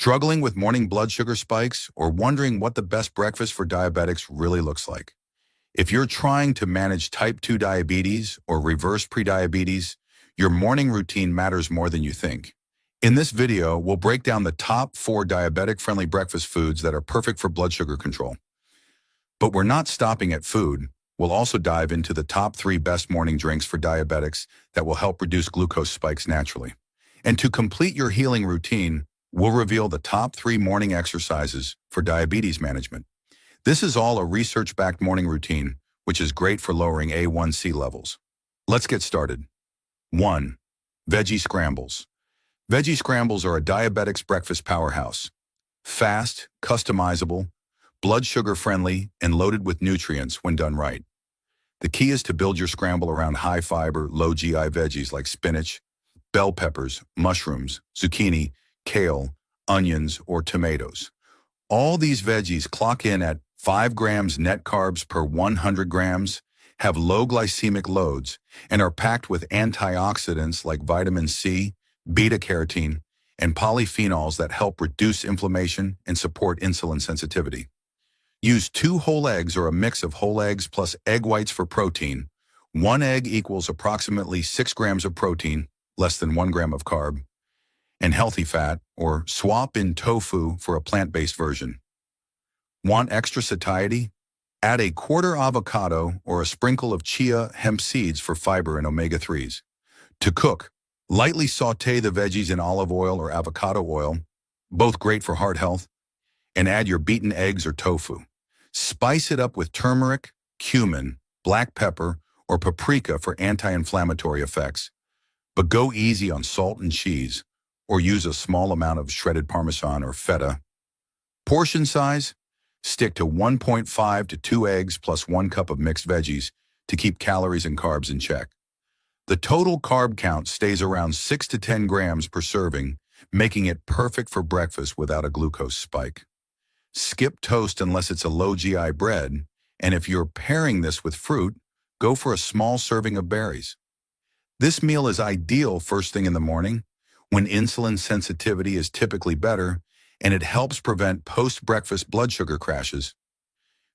Struggling with morning blood sugar spikes or wondering what the best breakfast for diabetics really looks like? If you're trying to manage type 2 diabetes or reverse prediabetes, your morning routine matters more than you think. In this video, we'll break down the top 4 diabetic-friendly breakfast foods that are perfect for blood sugar control. But we're not stopping at food. We'll also dive into the top 3 best morning drinks for diabetics that will help reduce glucose spikes naturally. And to complete your healing routine, we'll reveal the top 3 morning exercises for diabetes management. This is all a research-backed morning routine, which is great for lowering A1C levels. Let's get started. 1. Veggie scrambles. Veggie scrambles are a diabetic's breakfast powerhouse. Fast, customizable, blood sugar friendly, and loaded with nutrients when done right. The key is to build your scramble around high fiber, low GI veggies like spinach, bell peppers, mushrooms, zucchini, kale, onions, or tomatoes. All these veggies clock in at 5 grams net carbs per 100 grams, have low glycemic loads, and are packed with antioxidants like vitamin C, beta-carotene, and polyphenols that help reduce inflammation and support insulin sensitivity. Use 2 whole eggs or a mix of whole eggs plus egg whites for protein. 1 egg equals approximately 6 grams of protein, less than 1 gram of carb, and healthy fat, or swap in tofu for a plant-based version. Want extra satiety? Add a quarter avocado or a sprinkle of chia hemp seeds for fiber and omega-3s. To cook, lightly sauté the veggies in olive oil or avocado oil, both great for heart health, and add your beaten eggs or tofu. Spice it up with turmeric, cumin, black pepper, or paprika for anti-inflammatory effects, but go easy on salt and cheese, or use a small amount of shredded Parmesan or feta. Portion size? Stick to 1.5 to 2 eggs plus 1 cup of mixed veggies to keep calories and carbs in check. The total carb count stays around 6 to 10 grams per serving, making it perfect for breakfast without a glucose spike. Skip toast unless it's a low GI bread, and if you're pairing this with fruit, go for a small serving of berries. This meal is ideal first thing in the morning, when insulin sensitivity is typically better, and it helps prevent post-breakfast blood sugar crashes.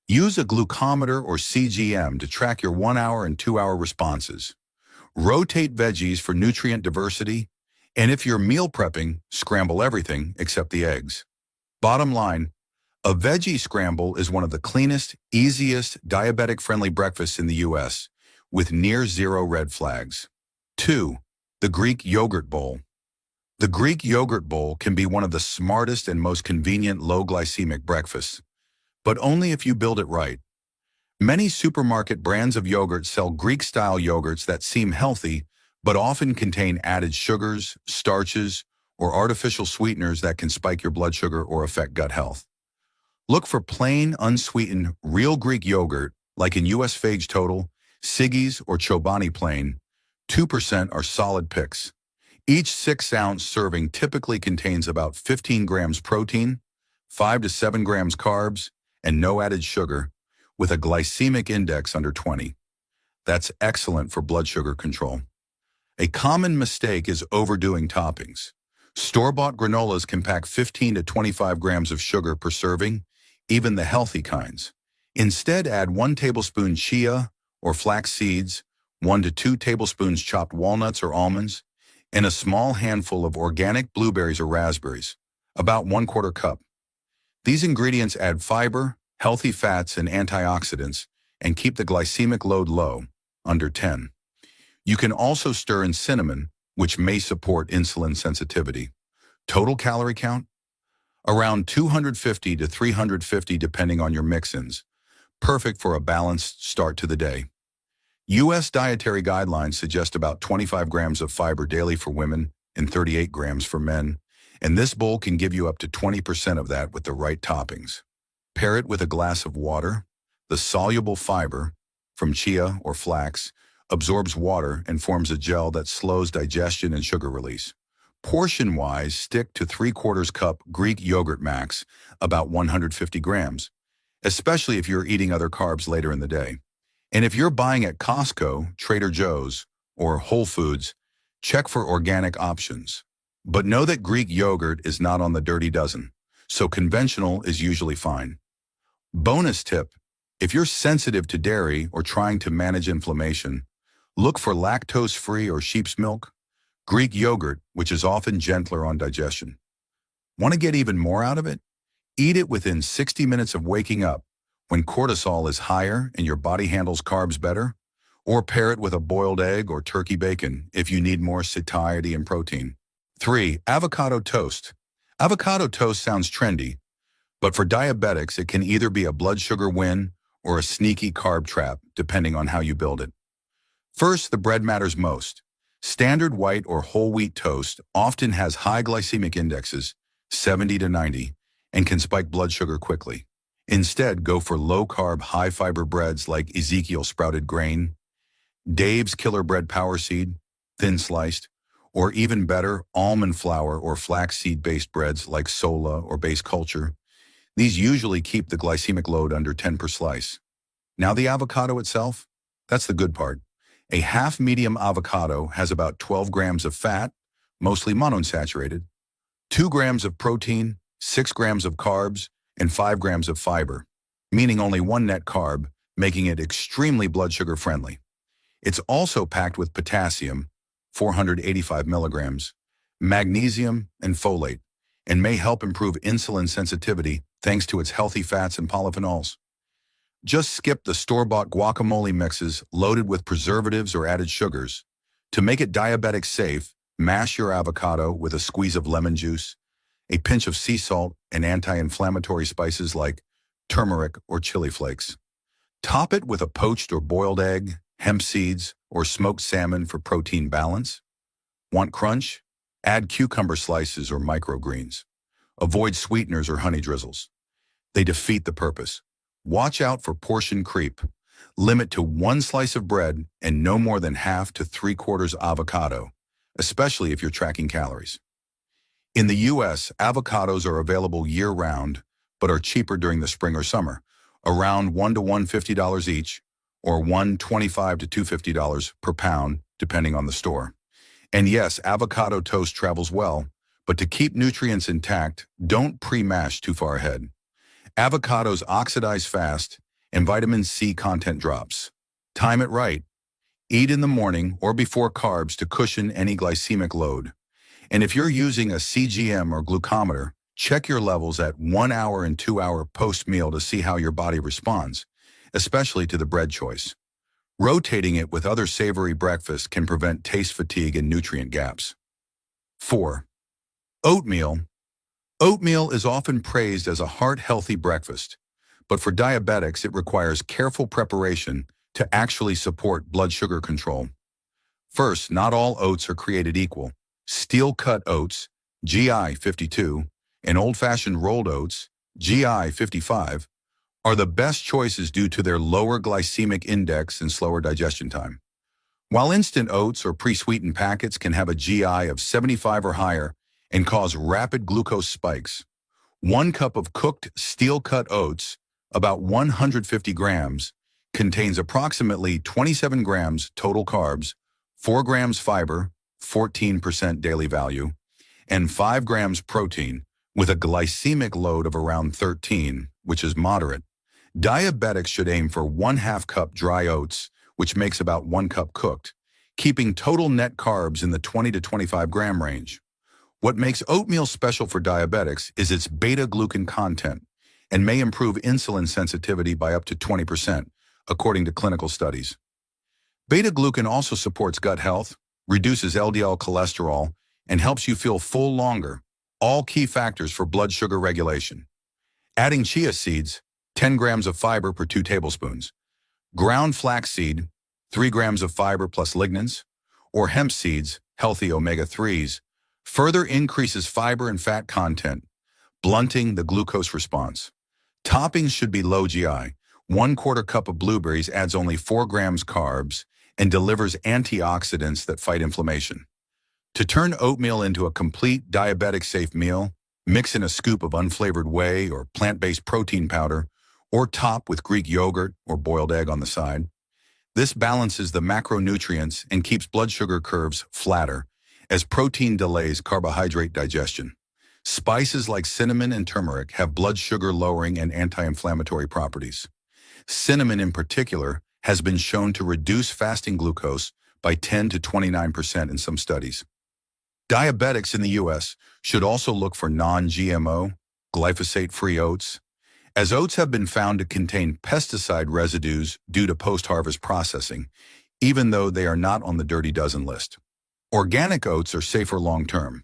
Use a glucometer or CGM to track your 1-hour and 2-hour responses. Rotate veggies for nutrient diversity, and if you're meal prepping, scramble everything except the eggs. Bottom line, a veggie scramble is one of the cleanest, easiest, diabetic-friendly breakfasts in the U.S., with near zero red flags. 2. The Greek yogurt bowl. The Greek yogurt bowl can be one of the smartest and most convenient low-glycemic breakfasts, but only if you build it right. Many supermarket brands of yogurt sell Greek-style yogurts that seem healthy, but often contain added sugars, starches, or artificial sweeteners that can spike your blood sugar or affect gut health. Look for plain, unsweetened, real Greek yogurt, like in US Phage Total, Siggi's, or Chobani Plain. 2% are solid picks. Each 6-ounce serving typically contains about 15 grams protein, 5 to 7 grams carbs, and no added sugar, with a glycemic index under 20. That's excellent for blood sugar control. A common mistake is overdoing toppings. Store-bought granolas can pack 15 to 25 grams of sugar per serving, even the healthy kinds. Instead, add 1 tablespoon chia or flax seeds, 1 to 2 tablespoons chopped walnuts or almonds, and a small handful of organic blueberries or raspberries, about 1/4 cup. These ingredients add fiber, healthy fats, and antioxidants, and keep the glycemic load low, under 10. You can also stir in cinnamon, which may support insulin sensitivity. Total calorie count? Around 250 to 350 depending on your mix-ins. Perfect for a balanced start to the day. U.S. dietary guidelines suggest about 25 grams of fiber daily for women and 38 grams for men, and this bowl can give you up to 20% of that with the right toppings. Pair it with a glass of water. The soluble fiber, from chia or flax, absorbs water and forms a gel that slows digestion and sugar release. Portion-wise, stick to 3/4 cup Greek yogurt max, about 150 grams, especially if you're eating other carbs later in the day. And if you're buying at Costco, Trader Joe's, or Whole Foods, check for organic options. But know that Greek yogurt is not on the dirty dozen, so conventional is usually fine. Bonus tip: if you're sensitive to dairy or trying to manage inflammation, look for lactose-free or sheep's milk, Greek yogurt, which is often gentler on digestion. Want to get even more out of it? Eat it within 60 minutes of waking up, when cortisol is higher and your body handles carbs better, or pair it with a boiled egg or turkey bacon if you need more satiety and protein. 3. Avocado toast. Avocado toast sounds trendy, but for diabetics, it can either be a blood sugar win or a sneaky carb trap, depending on how you build it. First, the bread matters most. Standard white or whole wheat toast often has high glycemic indexes, 70 to 90, and can spike blood sugar quickly. Instead, go for low-carb, high-fiber breads like Ezekiel sprouted grain, Dave's Killer Bread Power Seed, thin-sliced, or even better, almond flour or flaxseed-based breads like Sola or Base Culture. These usually keep the glycemic load under 10 per slice. Now the avocado itself? That's the good part. A half-medium avocado has about 12 grams of fat, mostly monounsaturated, 2 grams of protein, 6 grams of carbs, and 5 grams of fiber, meaning only one net carb, making it extremely blood sugar friendly. It's also packed with potassium, 485 milligrams, magnesium, and folate, and may help improve insulin sensitivity thanks to its healthy fats and polyphenols. Just skip the store-bought guacamole mixes loaded with preservatives or added sugars. To make it diabetic safe, mash your avocado with a squeeze of lemon juice, a pinch of sea salt, and anti-inflammatory spices like turmeric or chili flakes. Top it with a poached or boiled egg, hemp seeds, or smoked salmon for protein balance. Want crunch? Add cucumber slices or microgreens. Avoid sweeteners or honey drizzles. They defeat the purpose. Watch out for portion creep. Limit to 1 slice of bread and no more than half to 3/4 avocado, especially if you're tracking calories. In the US, avocados are available year-round, but are cheaper during the spring or summer, around $1 to $150 each, or $125 to $250 per pound, depending on the store. And yes, avocado toast travels well, but to keep nutrients intact, don't pre-mash too far ahead. Avocados oxidize fast, and vitamin C content drops. Time it right. Eat in the morning or before carbs to cushion any glycemic load. And if you're using a CGM or glucometer, check your levels at 1 hour and 2 hour post-meal to see how your body responds, especially to the bread choice. Rotating it with other savory breakfasts can prevent taste fatigue and nutrient gaps. 4. Oatmeal. Oatmeal is often praised as a heart-healthy breakfast, but for diabetics it requires careful preparation to actually support blood sugar control. First, not all oats are created equal. Steel-cut oats, GI 52, and old-fashioned rolled oats, GI 55, are the best choices due to their lower glycemic index and slower digestion time. While instant oats or pre-sweetened packets can have a GI of 75 or higher and cause rapid glucose spikes, 1 cup of cooked steel-cut oats, about 150 grams, contains approximately 27 grams total carbs, 4 grams fiber, 14% daily value, and 5 grams protein, with a glycemic load of around 13, which is moderate. Diabetics should aim for 1/2 cup dry oats, which makes about 1 cup cooked, keeping total net carbs in the 20 to 25 gram range. What makes oatmeal special for diabetics is its beta-glucan content and may improve insulin sensitivity by up to 20%, according to clinical studies. Beta-glucan also supports gut health, reduces LDL cholesterol, and helps you feel full longer, all key factors for blood sugar regulation. Adding chia seeds, 10 grams of fiber per 2 tablespoons, ground flaxseed, 3 grams of fiber plus lignans, or hemp seeds, healthy omega-3s, further increases fiber and fat content, blunting the glucose response. Toppings should be low GI. 1/4 cup of blueberries adds only 4 grams carbs and delivers antioxidants that fight inflammation. To turn oatmeal into a complete diabetic-safe meal, mix in a scoop of unflavored whey or plant-based protein powder, or top with Greek yogurt or boiled egg on the side. This balances the macronutrients and keeps blood sugar curves flatter, as protein delays carbohydrate digestion. Spices like cinnamon and turmeric have blood sugar lowering and anti-inflammatory properties. Cinnamon in particular has been shown to reduce fasting glucose by 10 to 29% in some studies. Diabetics in the U.S. should also look for non-GMO, glyphosate-free oats, as oats have been found to contain pesticide residues due to post-harvest processing, even though they are not on the dirty dozen list. Organic oats are safer long-term.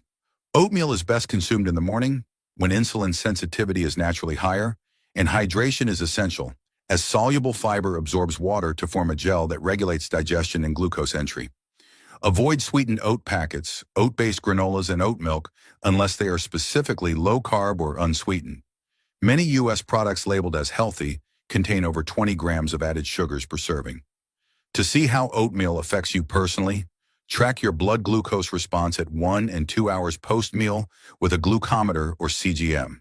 Oatmeal is best consumed in the morning, when insulin sensitivity is naturally higher, and hydration is essential, as soluble fiber absorbs water to form a gel that regulates digestion and glucose entry. Avoid sweetened oat packets, oat-based granolas, and oat milk unless they are specifically low-carb or unsweetened. Many U.S. products labeled as healthy contain over 20 grams of added sugars per serving. To see how oatmeal affects you personally, track your blood glucose response at 1 and 2 hours post-meal with a glucometer or CGM.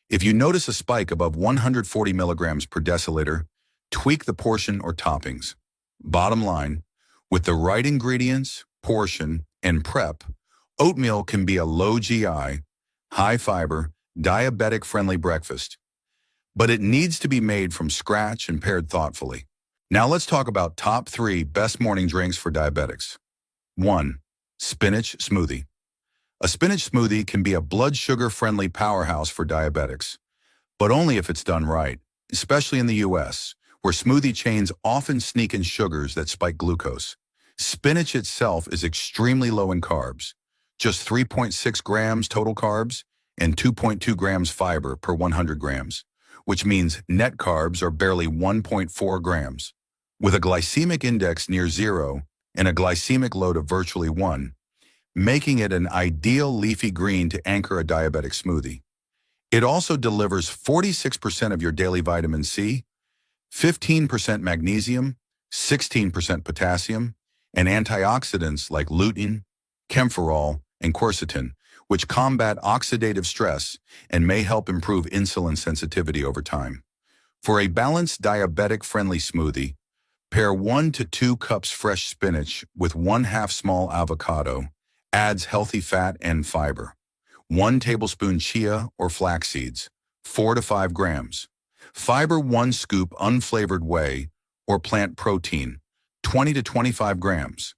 If you notice a spike above 140 milligrams per deciliter, tweak the portion or toppings. Bottom line, with the right ingredients, portion, and prep, oatmeal can be a low GI, high-fiber, diabetic-friendly breakfast. But it needs to be made from scratch and paired thoughtfully. Now let's talk about top 3 best morning drinks for diabetics. 1. Spinach smoothie. A spinach smoothie can be a blood sugar-friendly powerhouse for diabetics, but only if it's done right, especially in the U.S., where smoothie chains often sneak in sugars that spike glucose. Spinach itself is extremely low in carbs, just 3.6 grams total carbs and 2.2 grams fiber per 100 grams, which means net carbs are barely 1.4 grams. With a glycemic index near 0 and a glycemic load of virtually 1, making it an ideal leafy green to anchor a diabetic smoothie. It also delivers 46% of your daily vitamin C, 15% magnesium, 16% potassium, and antioxidants like lutein, camphorol, and quercetin, which combat oxidative stress and may help improve insulin sensitivity over time. For a balanced diabetic-friendly smoothie, pair 1 to 2 cups fresh spinach with 1/2 small avocado, adds healthy fat and fiber. 1 tablespoon chia or flax seeds, 4 to 5 grams. Fiber 1 scoop unflavored whey or plant protein, 20 to 25 grams.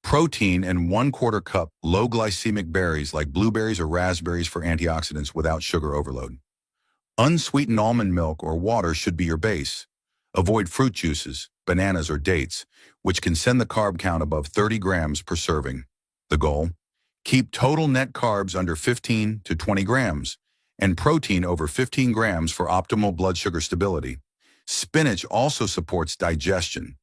Protein and 1/4 cup low glycemic berries like blueberries or raspberries for antioxidants without sugar overload. Unsweetened almond milk or water should be your base. Avoid fruit juices, bananas or dates, which can send the carb count above 30 grams per serving. The goal? Keep total net carbs under 15 to 20 grams and protein over 15 grams for optimal blood sugar stability. Spinach also supports digestion.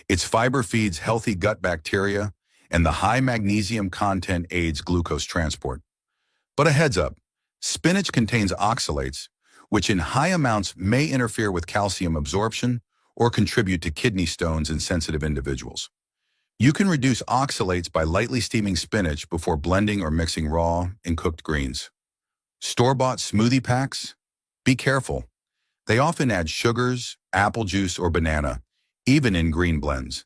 Its fiber feeds healthy gut bacteria, and the high magnesium content aids glucose transport. But a heads up, spinach contains oxalates, which in high amounts may interfere with calcium absorption or contribute to kidney stones in sensitive individuals. You can reduce oxalates by lightly steaming spinach before blending or mixing raw and cooked greens. Store-bought smoothie packs? Be careful. They often add sugars, apple juice, or banana, even in green blends.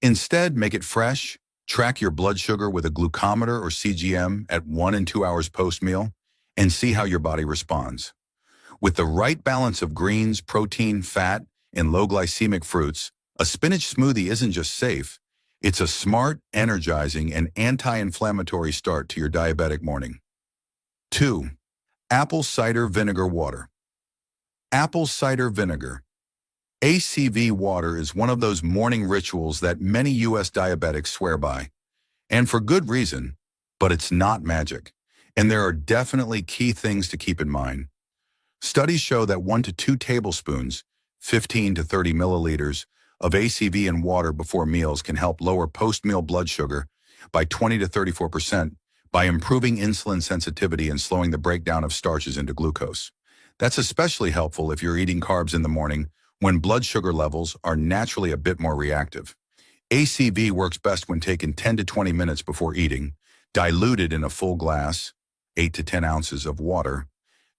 Instead, make it fresh, track your blood sugar with a glucometer or CGM at 1 and 2 hours post-meal, and see how your body responds. With the right balance of greens, protein, fat, and low glycemic fruits, a spinach smoothie isn't just safe, it's a smart, energizing, and anti-inflammatory start to your diabetic morning. 2. Apple cider vinegar water. Apple cider vinegar. ACV water is one of those morning rituals that many U.S. diabetics swear by. And for good reason, but it's not magic. And there are definitely key things to keep in mind. Studies show that 1 to 2 tablespoons, 15 to 30 milliliters, of ACV in water before meals can help lower post-meal blood sugar by 20 to 34% by improving insulin sensitivity and slowing the breakdown of starches into glucose. That's especially helpful if you're eating carbs in the morning when blood sugar levels are naturally a bit more reactive. ACV works best when taken 10 to 20 minutes before eating, diluted in a full glass, 8 to 10 ounces of water,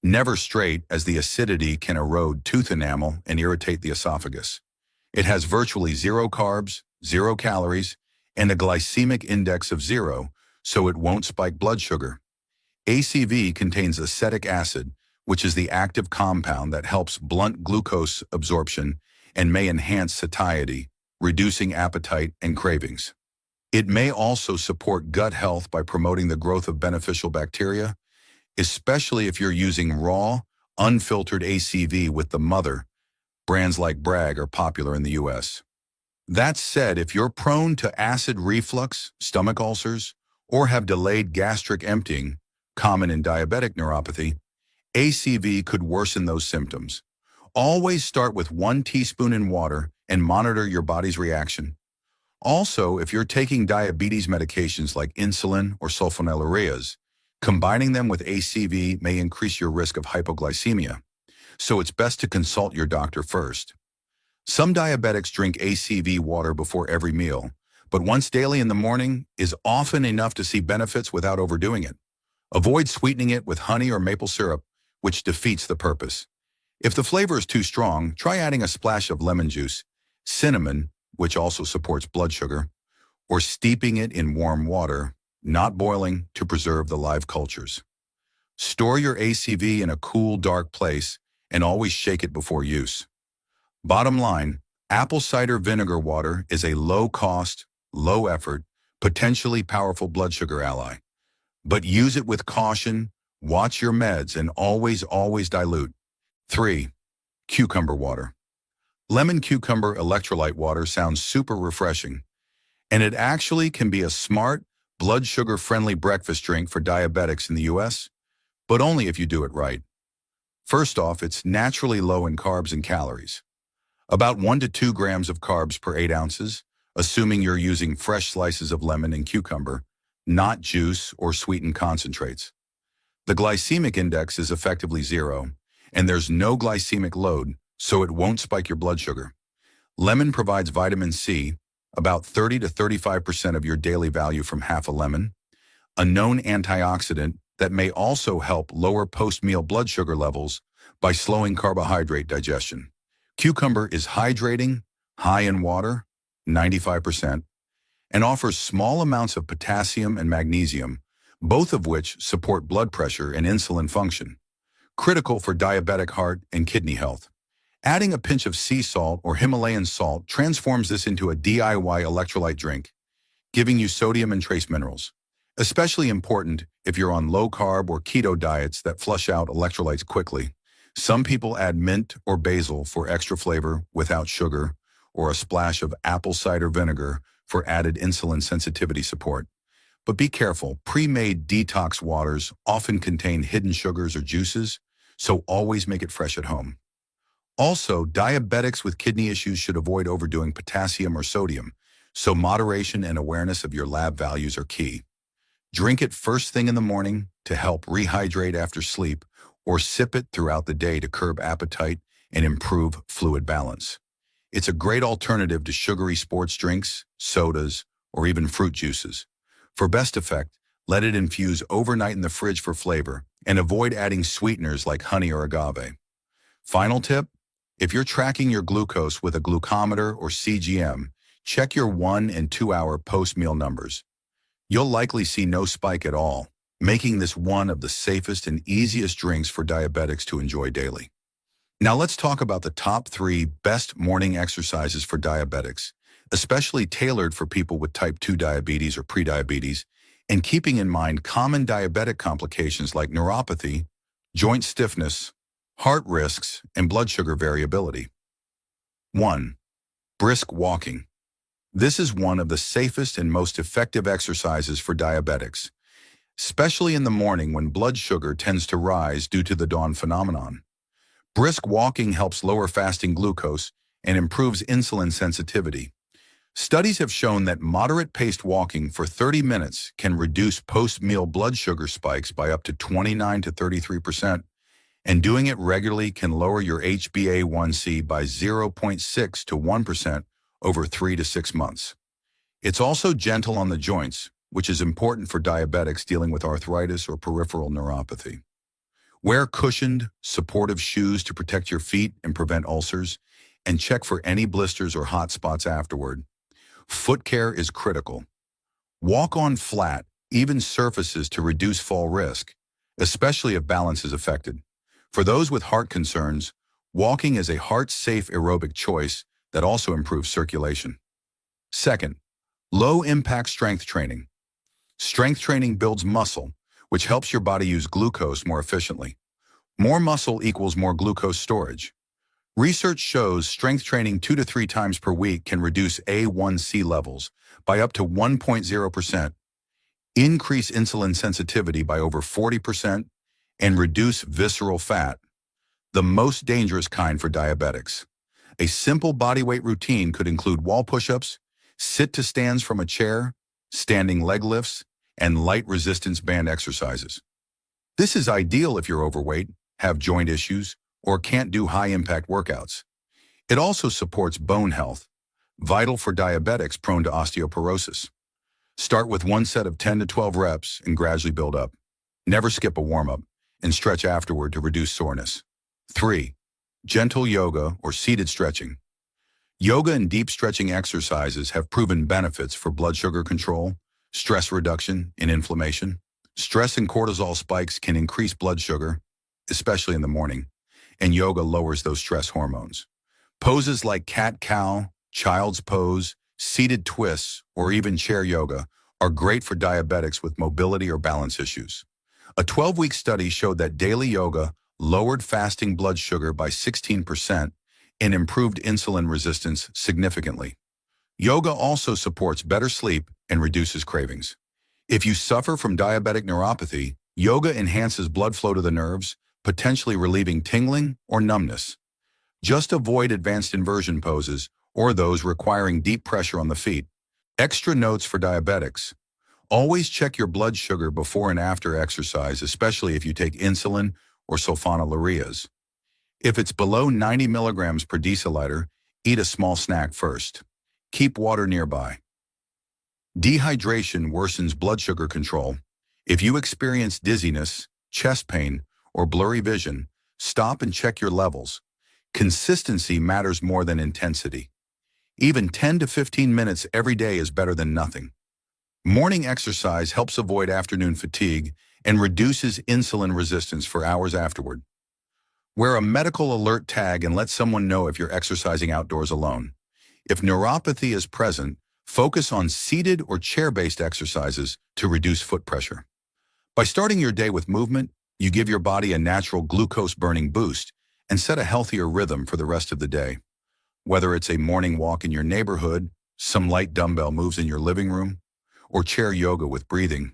never straight as the acidity can erode tooth enamel and irritate the esophagus. It has virtually 0 carbs, 0 calories, and a glycemic index of 0, so it won't spike blood sugar. ACV contains acetic acid, which is the active compound that helps blunt glucose absorption and may enhance satiety, reducing appetite and cravings. It may also support gut health by promoting the growth of beneficial bacteria, especially if you're using raw, unfiltered ACV with the mother. Brands like Bragg are popular in the US. That said, if you're prone to acid reflux, stomach ulcers, or have delayed gastric emptying, common in diabetic neuropathy, ACV could worsen those symptoms. Always start with 1 teaspoon in water and monitor your body's reaction. Also, if you're taking diabetes medications like insulin or sulfonylureas, combining them with ACV may increase your risk of hypoglycemia, so it's best to consult your doctor first. Some diabetics drink ACV water before every meal, but once daily in the morning is often enough to see benefits without overdoing it. Avoid sweetening it with honey or maple syrup, which defeats the purpose. If the flavor is too strong, try adding a splash of lemon juice, cinnamon, which also supports blood sugar, or steeping it in warm water, not boiling, to preserve the live cultures. Store your ACV in a cool, dark place and always shake it before use. Bottom line, apple cider vinegar water is a low-cost, low-effort, potentially powerful blood sugar ally. But use it with caution, watch your meds, and always dilute. 3. Cucumber water. Lemon cucumber electrolyte water sounds super refreshing, and it actually can be a smart, blood sugar-friendly breakfast drink for diabetics in the US, but only if you do it right. First off, it's naturally low in carbs and calories. About 1 to 2 grams of carbs per 8 ounces, assuming you're using fresh slices of lemon and cucumber, not juice or sweetened concentrates. The glycemic index is effectively 0, and there's no glycemic load, so it won't spike your blood sugar. Lemon provides vitamin C, about 30 to 35% of your daily value from half a lemon, a known antioxidant that may also help lower post-meal blood sugar levels by slowing carbohydrate digestion. Cucumber is hydrating, high in water, 95%, and offers small amounts of potassium and magnesium, both of which support blood pressure and insulin function, critical for diabetic heart and kidney health. Adding a pinch of sea salt or Himalayan salt transforms this into a DIY electrolyte drink, giving you sodium and trace minerals. Especially important if you're on low-carb or keto diets that flush out electrolytes quickly. Some people add mint or basil for extra flavor without sugar, or a splash of apple cider vinegar for added insulin sensitivity support. But be careful, pre-made detox waters often contain hidden sugars or juices, so always make it fresh at home. Also, diabetics with kidney issues should avoid overdoing potassium or sodium, so moderation and awareness of your lab values are key. Drink it first thing in the morning to help rehydrate after sleep, or sip it throughout the day to curb appetite and improve fluid balance. It's a great alternative to sugary sports drinks, sodas, or even fruit juices. For best effect, let it infuse overnight in the fridge for flavor, and avoid adding sweeteners like honey or agave. Final tip, if you're tracking your glucose with a glucometer or CGM, check your 1 and 2 hour post-meal numbers. You'll likely see no spike at all, making this one of the safest and easiest drinks for diabetics to enjoy daily. Now let's talk about the top 3 best morning exercises for diabetics, especially tailored for people with type 2 diabetes or prediabetes, and keeping in mind common diabetic complications like neuropathy, joint stiffness, heart risks, and blood sugar variability. 1. Brisk walking. This is one of the safest and most effective exercises for diabetics, especially in the morning when blood sugar tends to rise due to the dawn phenomenon. Brisk walking helps lower fasting glucose and improves insulin sensitivity. Studies have shown that moderate-paced walking for 30 minutes can reduce post-meal blood sugar spikes by up to 29 to 33%, and doing it regularly can lower your HbA1c by 0.6 to 1% over 3 to 6 months. It's also gentle on the joints, which is important for diabetics dealing with arthritis or peripheral neuropathy. Wear cushioned, supportive shoes to protect your feet and prevent ulcers, and check for any blisters or hot spots afterward. Foot care is critical. Walk on flat, even surfaces to reduce fall risk, especially if balance is affected. For those with heart concerns, walking is a heart-safe aerobic choice that also improves circulation. Second, low-impact strength training. Strength training builds muscle, which helps your body use glucose more efficiently. More muscle equals more glucose storage. Research shows strength training 2 to 3 times per week can reduce A1C levels by up to 1.0%, increase insulin sensitivity by over 40%, and reduce visceral fat, the most dangerous kind for diabetics. A simple bodyweight routine could include wall push-ups, sit-to-stands from a chair, standing leg lifts, and light resistance band exercises. This is ideal if you're overweight, have joint issues, or can't do high-impact workouts. It also supports bone health, vital for diabetics prone to osteoporosis. Start with one set of 10 to 12 reps and gradually build up. Never skip a warm-up and stretch afterward to reduce soreness. 3. Gentle yoga or seated stretching. Yoga and deep stretching exercises have proven benefits for blood sugar control, stress reduction, and inflammation. Stress and cortisol spikes can increase blood sugar, especially in the morning, and yoga lowers those stress hormones. Poses like cat-cow, child's pose, seated twists, or even chair yoga are great for diabetics with mobility or balance issues. A 12-week study showed that daily yoga lowered fasting blood sugar by 16% and improved insulin resistance significantly. Yoga also supports better sleep and reduces cravings. If you suffer from diabetic neuropathy, yoga enhances blood flow to the nerves, potentially relieving tingling or numbness. Just avoid advanced inversion poses or those requiring deep pressure on the feet. Extra notes for diabetics. Always check your blood sugar before and after exercise, especially if you take insulin or sulfonylureas. If it's below 90 milligrams per deciliter, eat a small snack first. Keep water nearby. Dehydration worsens blood sugar control. If you experience dizziness, chest pain, or blurry vision, stop and check your levels. Consistency matters more than intensity. Even 10 to 15 minutes every day is better than nothing. Morning exercise helps avoid afternoon fatigue and reduces insulin resistance for hours afterward. Wear a medical alert tag and let someone know if you're exercising outdoors alone. If neuropathy is present, focus on seated or chair-based exercises to reduce foot pressure. By starting your day with movement, you give your body a natural glucose-burning boost and set a healthier rhythm for the rest of the day. Whether it's a morning walk in your neighborhood, some light dumbbell moves in your living room, or chair yoga with breathing,